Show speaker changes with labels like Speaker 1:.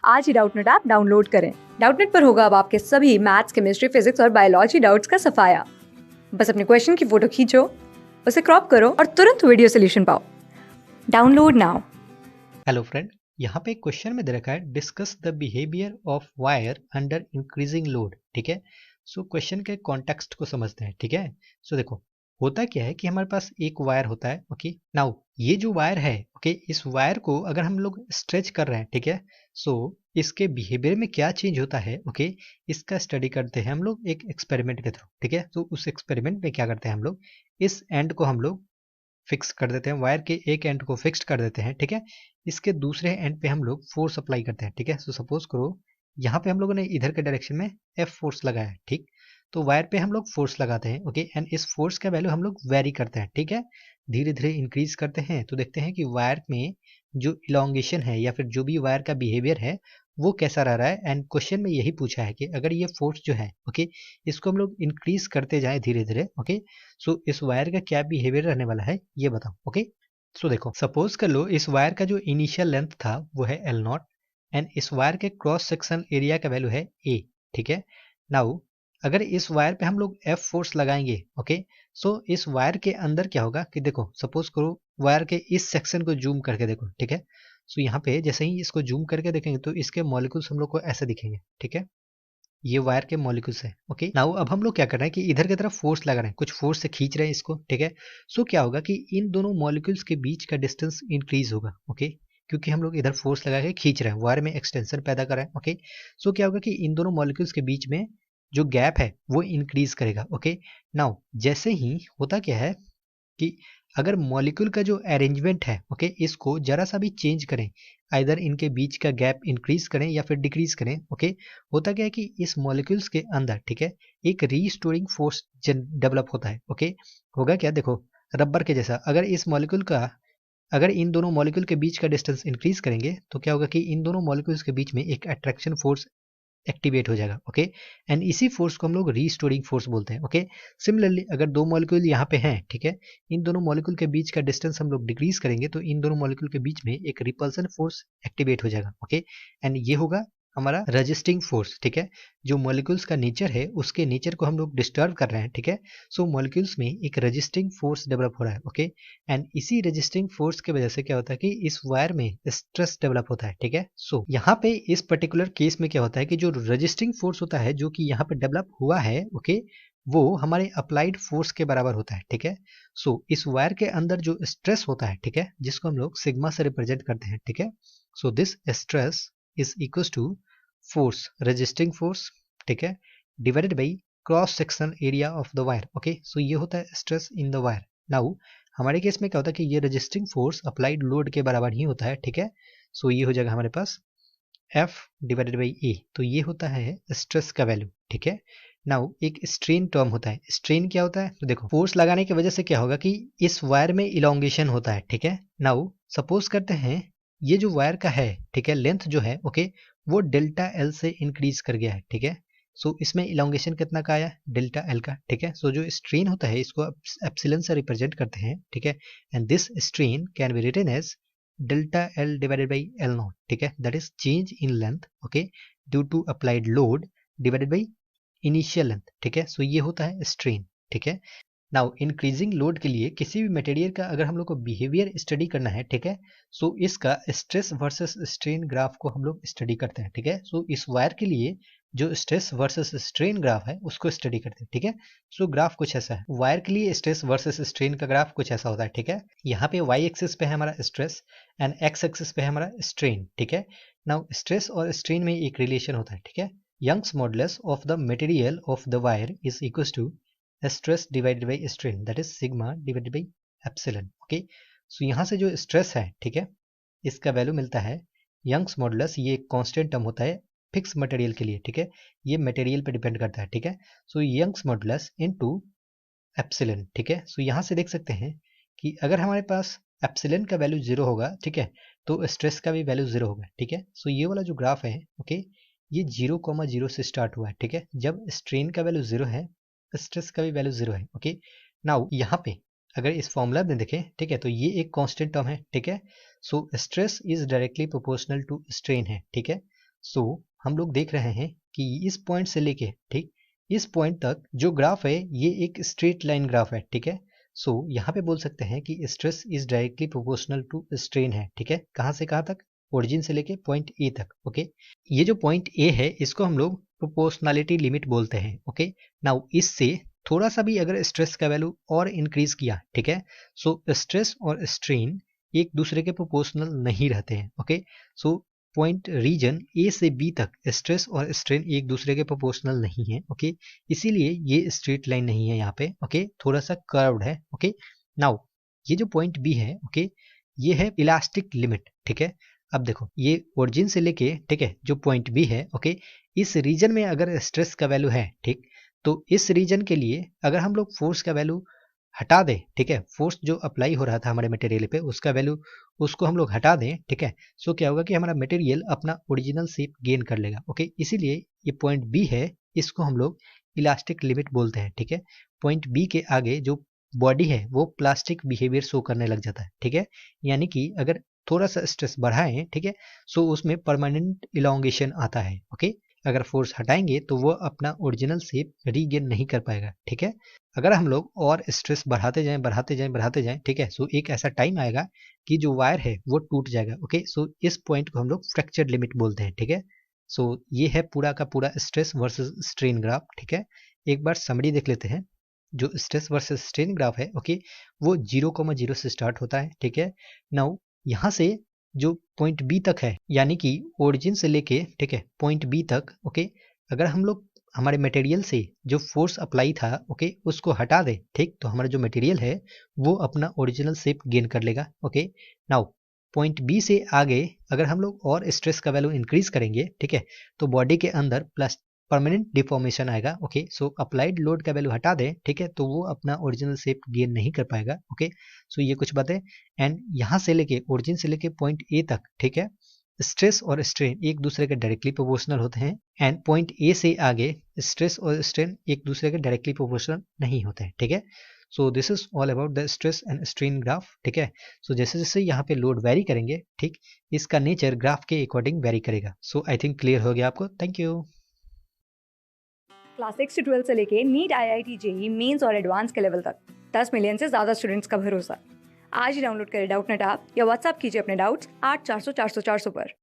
Speaker 1: आज ही Doubtnut app download करें। Doubtnut पर होगा अब आपके सभी मैथ्स, केमिस्ट्री, फिजिक्स और बायोलॉजी डाउट्स का सफाया। बस अपने क्वेश्चन की फोटो खींचो, उसे क्रॉप करो और तुरंत वीडियो सोल्यूशन पाओ। Download now.
Speaker 2: हेलो फ्रेंड, यहाँ पे एक क्वेश्चन में दे रखा है discuss the behaviour of wire under increasing load. ठीक है, सो क्वेश्चन के कॉन्टेक्स्ट को समझते हैं। ठीक है, सो देखो होता क्या है कि हमारे पास एक वायर होता है। ओके, नाउ ये जो वायर है, ओके, इस वायर को अगर हम लोग स्ट्रेच कर रहे हैं, ठीक है, सो इसके बिहेवियर में क्या चेंज होता है, ओके, इसका स्टडी करते हैं हम लोग एक एक्सपेरिमेंट के थ्रू। ठीक है, तो उस एक्सपेरिमेंट में क्या करते हैं हम लोग, इस एंड को हम लोग फिक्स कर देते हैं, वायर के एक एंड को फिक्स कर देते हैं। ठीक है, इसके दूसरे एंड पे हम लोग फोर्स अप्लाई करते हैं। ठीक है, सो सपोज करो यहाँ पे हम लोगों ने इधर के डायरेक्शन में एफ फोर्स लगाया है। ठीक, तो वायर पे हम लोग फोर्स लगाते हैं। ओके, एंड इस फोर्स का वैल्यू हम लोग वेरी करते हैं। ठीक है, धीरे धीरे इंक्रीज करते हैं, तो देखते हैं कि वायर में जो इलोंगेशन है या फिर जो भी वायर का बिहेवियर है वो कैसा रह रहा है। एंड क्वेश्चन में यही पूछा है कि अगर ये फोर्स जो है, ओके, इसको हम लोग इंक्रीज करते जाए धीरे धीरे, ओके, सो इस वायर का क्या बिहेवियर रहने वाला है ये बताओ। ओके, सो देखो सपोज कर लो इस वायर का जो इनिशियल लेंथ था वो है एल नॉट, एंड इस वायर के क्रॉस सेक्शन एरिया का वैल्यू है ए। ठीक है, नाउ अगर इस वायर पे हम लोग एफ फोर्स लगाएंगे, ओके, सो इस वायर के अंदर क्या होगा कि देखो सपोज करो वायर के इस सेक्शन को जूम करके देखो। ठीक है, सो यहाँ पे जैसे ही इसको जूम करके देखेंगे तो इसके मॉलिक्यूल्स हम लोग को ऐसे दिखेंगे। ठीक है, ये वायर के मॉलिक्यूल्स है। ओके, नाउ अब हम लोग क्या कर रहे हैं कि इधर की तरफ फोर्स लगा रहे हैं, कुछ फोर्स से खींच रहे हैं इसको। ठीक है, सो क्या होगा कि इन दोनों मॉलिक्यूल्स के बीच का डिस्टेंस इंक्रीज होगा। ओके, क्योंकि हम लोग इधर फोर्स लगा के खींच रहे हैं, वायर में एक्सटेंशन पैदा कर रहे हैं। ओके, सो क्या होगा कि इन दोनों मॉलिक्यूल्स के बीच में जो गैप है वो इंक्रीज करेगा। ओके, नाउ जैसे ही होता क्या है कि अगर मॉलिक्यूल का जो अरेंजमेंट है, ओके, इसको जरा सा भी चेंज करें, आइदर इनके बीच का गैप इंक्रीज करें या फिर डिक्रीज करें, ओके, होता क्या है कि इस मॉलिक्यूल्स के अंदर, ठीक है, एक रीस्टोरिंग फोर्स डेवलप होता है। ओके, होगा क्या देखो रबर के जैसा, अगर इस मॉलिक्यूल का अगर इन दोनों मॉलिक्यूल के बीच का डिस्टेंस इंक्रीज करेंगे तो क्या होगा कि इन दोनों मॉलिक्यूल्स के बीच में एक अट्रैक्शन फोर्स एक्टिवेट हो जाएगा। ओके, एंड इसी फोर्स को हम लोग रीस्टोरिंग फोर्स बोलते हैं। ओके, सिमिलरली अगर दो मॉलिक्यूल यहाँ पे हैं, ठीक है, इन दोनों मॉलिक्यूल के बीच का डिस्टेंस हम लोग डिक्रीज करेंगे तो इन दोनों मॉलिक्यूल के बीच में एक रिपल्सन फोर्स एक्टिवेट हो जाएगा। ओके, एंड ये होगा हमारा रजिस्टिंग फोर्स। ठीक है, जो मॉलिक्यूल्स का नेचर है उसके नेचर को हम लोग डिस्टर्ब कर रहे हैं। ठीक है, सो मॉलिक्यूल्स में एक रजिस्टिंग फोर्स डेवलप हो रहा है। ओके, एंड इसी रजिस्टिंग फोर्स की वजह से क्या होता है कि इस वायर में स्ट्रेस डेवलप होता है। ठीक है, सो यहाँ पे इस पर्टिकुलर केस में क्या होता है कि जो रजिस्टिंग फोर्स होता है जो कि यहाँ पे डेवलप हुआ है, ओके, वो हमारे अप्लाइड फोर्स के बराबर होता है। ठीक है, सो इस वायर के अंदर जो स्ट्रेस होता है, ठीक है, जिसको हम लोग सिग्मा से रिप्रेजेंट करते हैं। ठीक है, so this stress is equal to force, resisting force, ठीक है, divided by cross section area of the wire. Okay, so ये होता है stress in the wire. Now हमारे केस में क्या होता है कि ये रजिस्टिंग फोर्स अप्लाइड लोड के बराबर ही होता है। ठीक है, सो ये हो जाएगा हमारे पास F डिवाइडेड बाई ए, तो ये होता है स्ट्रेस का वैल्यू। ठीक है, नाउ एक स्ट्रेन टर्म होता है। स्ट्रेन क्या होता है तो देखो फोर्स लगाने की वजह से क्या होगा कि इस वायर में इलोंगेशन होता है। ठीक है, नाउ सपोज करते हैं ये जो वायर का है, ठीक है, लेंथ जो है, ओके, वो डेल्टा एल से इंक्रीज कर गया है। ठीक है, सो इसमें इलोंगेशन कितना का आया डेल्टा एल का। ठीक है, सो जो स्ट्रेन होता है इसको एप्सिलॉन से रिप्रेजेंट करते हैं। ठीक है, and this strain can be written as delta L divided by L naught, ठीक है, that is change in length, okay, due to applied load divided by initial length। ठीक है, सो ये होता है स्ट्रेन। ठीक है, नाउ इंक्रीजिंग लोड के लिए किसी भी मटेरियल का अगर हम लोग को बिहेवियर स्टडी करना है, ठीक है, सो इसका स्ट्रेस वर्सेस स्ट्रेन ग्राफ को हम लोग स्टडी करते हैं। ठीक है, सो इस वायर के लिए जो स्ट्रेस वर्सेस स्ट्रेन ग्राफ है उसको स्टडी करते हैं। ठीक है, सो ग्राफ कुछ ऐसा है, वायर के लिए स्ट्रेस वर्सेस स्ट्रेन का ग्राफ कुछ ऐसा होता है। ठीक है, यहाँ पे वाई एक्सिस पे है हमारा स्ट्रेस एंड एक्स एक्सिस पे है हमारा स्ट्रेन। ठीक है, नाउ स्ट्रेस और स्ट्रेन में एक रिलेशन होता है। ठीक है, Young's modulus of the material of the wire is equal to stress divided by strain, that is sigma divided by epsilon. Okay, so यहाँ से जो स्ट्रेस है, ठीक है, इसका वैल्यू मिलता है यंग्स मॉडुलस, ये एक कांस्टेंट टर्म होता है फिक्स मटेरियल के लिए। ठीक है, ये मटेरियल पे डिपेंड करता है। ठीक है, सो यंग्स मॉडुलस इनटू एप्सिलॉन। ठीक है, सो यहाँ से देख सकते हैं कि अगर हमारे पास एप्सिलॉन का वैल्यू जीरो होगा, ठीक है, तो स्ट्रेस का भी वैल्यू जीरो होगा। ठीक है, सो ये वाला जो ग्राफ है, ओके, ये 0,0 से स्टार्ट हुआ है। ठीक है, जब स्ट्रेन का वैल्यू जीरो है स्ट्रेस का भी वैल्यू जीरो है। ओके, नाउ यहाँ पे अगर इस फॉर्मूला में देखें, ठीक है, तो ये एक कांस्टेंट टर्म है। ठीक है, so stress is directly proportional to strain है। ठीक है, सो हम लोग देख रहे हैं कि इस पॉइंट से लेके ठीक इस पॉइंट तक जो ग्राफ है ये एक स्ट्रेट लाइन ग्राफ है, ठीक है। सो यहाँ पे बोल सकते हैं कि stress is directly proportional to strain है, ठीक है। कहाँ से कहाँ तक? ओरिजिन से लेके पॉइंट ए तक, ओके। ये जो पॉइंट ए है इसको हम लोग प्रोपोर्शनलिटी लिमिट बोलते हैं, ओके। नाउ इससे थोड़ा सा भी अगर स्ट्रेस का वैल्यू और इंक्रीज किया, ठीक है, सो स्ट्रेस और स्ट्रेन एक दूसरे के प्रोपोर्शनल नहीं रहते हैं, ओके। सो पॉइंट रीजन ए से बी तक स्ट्रेस और स्ट्रेन एक दूसरे के प्रोपोर्शनल नहीं है, ओके। इसीलिए ये स्ट्रेट लाइन नहीं है यहाँ पे, ओके, थोड़ा सा कर्व्ड है, ओके। नाउ ये जो पॉइंट बी है, ओके, ये है इलास्टिक लिमिट, ठीक है। अब देखो ये ओरिजिन से लेके, ठीक है, जो पॉइंट बी है, ओके, इस रीजन में अगर स्ट्रेस का वैल्यू है, ठीक, तो इस रीजन के लिए अगर हम लोग फोर्स का वैल्यू हटा दें, ठीक है, फोर्स जो अप्लाई हो रहा था हमारे मटेरियल पे उसका वैल्यू उसको हम लोग हटा दें, ठीक है, सो क्या होगा कि हमारा मटेरियल अपना ओरिजिनल शेप गेन कर लेगा, ओके। इसीलिए ये पॉइंट बी है इसको हम लोग इलास्टिक लिमिट बोलते हैं, ठीक है। पॉइंट बी के आगे जो बॉडी है वो प्लास्टिक बिहेवियर शो करने लग जाता है, ठीक है। यानी कि अगर थोड़ा सा स्ट्रेस बढ़ाएं, ठीक है, सो उसमें परमानेंट इलोंगेशन आता है, ओके। अगर फोर्स हटाएंगे तो वो अपना ओरिजिनल शेप रीगेन नहीं कर पाएगा, ठीक है। अगर हम लोग और स्ट्रेस बढ़ाते जाएं बढ़ाते जाएं बढ़ाते जाएं, ठीक है, सो एक ऐसा टाइम आएगा कि जो वायर है वो टूट जाएगा, ओके। सो इस पॉइंट को हम लोग फ्रैक्चर लिमिट बोलते हैं, ठीक है। सो ये है पूरा का पूरा स्ट्रेस वर्सेस स्ट्रेन ग्राफ, ठीक है। एक बार समरी देख लेते हैं। जो स्ट्रेस वर्सेस स्ट्रेन ग्राफ है, ओके, वो 0,0 से स्टार्ट होता है, ठीक है। नाउ यहाँ से जो पॉइंट बी तक है यानी कि ओरिजिन से लेके, ठीक है, पॉइंट बी तक, ओके, अगर हम लोग हमारे मटेरियल से जो फोर्स अप्लाई था, ओके, उसको हटा दे, ठीक, तो हमारा जो मटेरियल है वो अपना ओरिजिनल शेप गेन कर लेगा, ओके। नाउ पॉइंट बी से आगे अगर हम लोग और स्ट्रेस का वैल्यू इंक्रीज करेंगे, ठीक है, तो बॉडी के अंदर प्लस परमानेंट डिफॉर्मेशन आएगा, ओके। सो अप्लाइड लोड का वैल्यू हटा दें, ठीक है, तो वो अपना ओरिजिनल शेप गेन नहीं कर पाएगा, ओके। सो ये कुछ बातें। एंड यहाँ से लेके ओरिजिन से लेके पॉइंट ए तक, ठीक है, स्ट्रेस और स्ट्रेन एक दूसरे के डायरेक्टली प्रोपोर्शनल होते हैं। एंड पॉइंट ए से आगे स्ट्रेस और स्ट्रेन एक दूसरे के डायरेक्टली प्रोपोर्शनल नहीं होते हैं, ठीक है। So this is all about the stress and strain graph, ठीक है। सो जैसे जैसे यहाँ पे लोड वेरी करेंगे, ठीक, इसका नेचर ग्राफ के अकॉर्डिंग वेरी करेगा। सो आई थिंक क्लियर हो गया आपको। Thank you.
Speaker 1: क्लास 6 से 12 से लेके नीट, IIT, जेई मेंस और एडवांस के लेवल तक 10 मिलियन से ज़्यादा स्टूडेंट्स का भरोसा। आज ही डाउनलोड करें डाउटनेट ऐप या व्हाट्सएप कीजिए अपने डाउट्स 8400 400 400 पर।